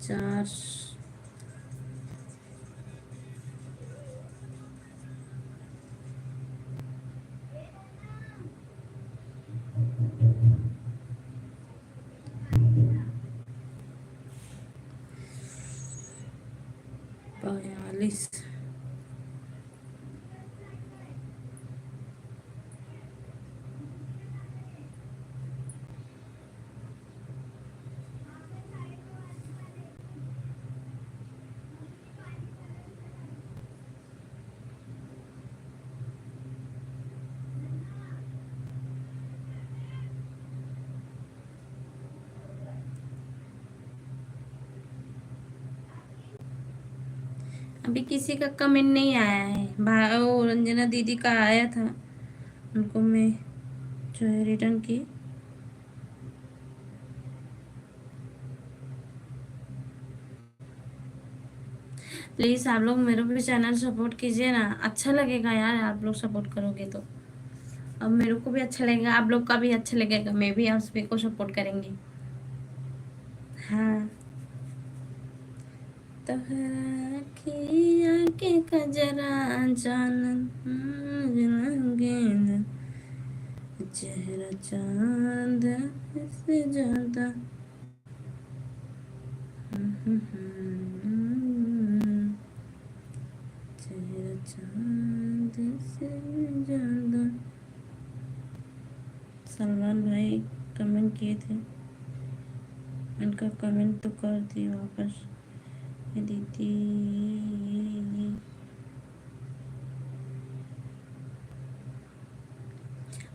4 42। अभी किसी का कमेंट नहीं आया है। वो रंजना दीदी का आया था, उनको मैं जो है रिटर्न की। प्लीज आप लोग मेरे भी चैनल सपोर्ट कीजिए ना, अच्छा लगेगा यार, आप लोग सपोर्ट करोगे तो अब मेरे को भी अच्छा लगेगा, आप लोग का भी अच्छा लगेगा, मैं भी आप सभी को सपोर्ट करेंगे। हाँ। तोहरा की आँखें का जरा जानन रंगीन, चेहरा चांद से ज्यादा। चेहरा चांद से ज्यादा। सलमान भाई कमेंट किए थे, इनका कमेंट तो कर दिए वापस। ये दीदी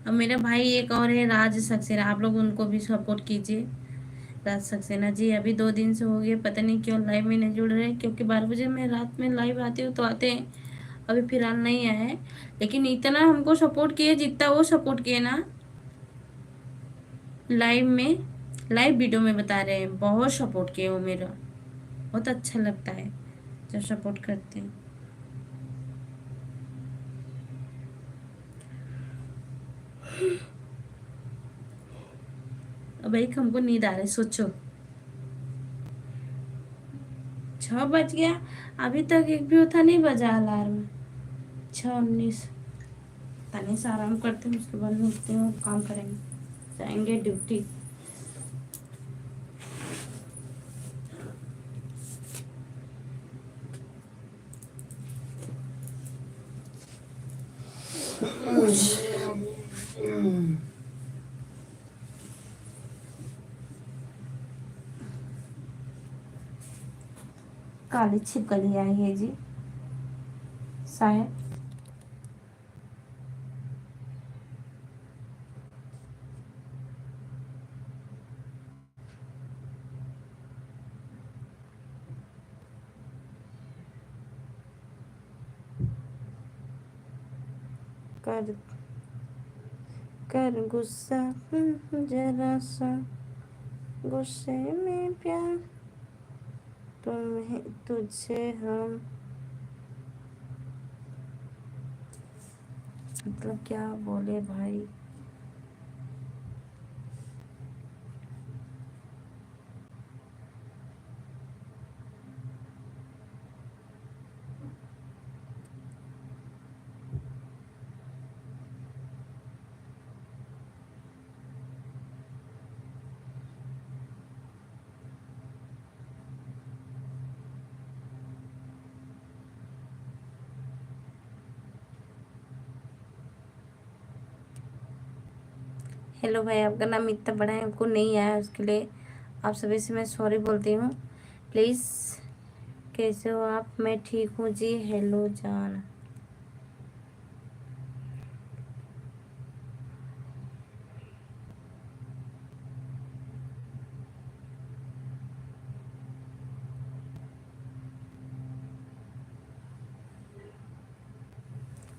अब मेरा भाई एक और है राज सक्सेना, आप लोग उनको भी सपोर्ट कीजिए। राज सक्सेना जी अभी 2 दिन से हो गए, पता नहीं क्यों लाइव में नहीं जुड़ रहे, क्योंकि 12 बजे मैं रात में लाइव आती हूँ तो आते हैं, अभी फिलहाल नहीं आए हैं। लेकिन इतना हमको सपोर्ट किए, जितना वो सपोर्ट किए ना लाइव में, लाइव वीडियो में बता रहे हैं, बहुत सपोर्ट किए वो मेरा, बहुत अच्छा लगता है जब सपोर्ट करते हैं। अब एक हमको नींद आ रही है, सोचो 6 बज गया, अभी तक एक भी उठा नहीं बजा अलार्म। 6:19। तनी से आराम करते हैं, उसके बाद में उठते हैं और काम करेंगे, जाएंगे ड्यूटी। काली छिपकली आई है जी शायद। कर कर गुस्सा जरा सा, गुस्से में प्यार तुम्हें तुझसे हम, मतलब क्या बोले भाई। हेलो भाई, आपका नाम इतना बड़ा है, हमको नहीं आया, उसके लिए आप सभी से मैं सॉरी बोलती हूँ। प्लीज़ कैसे हो आप? मैं ठीक हूँ जी। हेलो जान।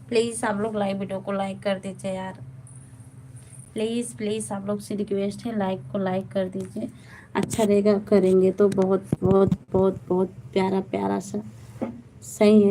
प्लीज़ आप लोग लाइव वीडियो को लाइक कर दीजिए यार, प्लीज़ प्लीज़ आप लोग से रिक्वेस्ट है, लाइक को लाइक कर दीजिए, अच्छा रहेगा, करेंगे तो बहुत बहुत बहुत बहुत प्यारा प्यारा सा सही है।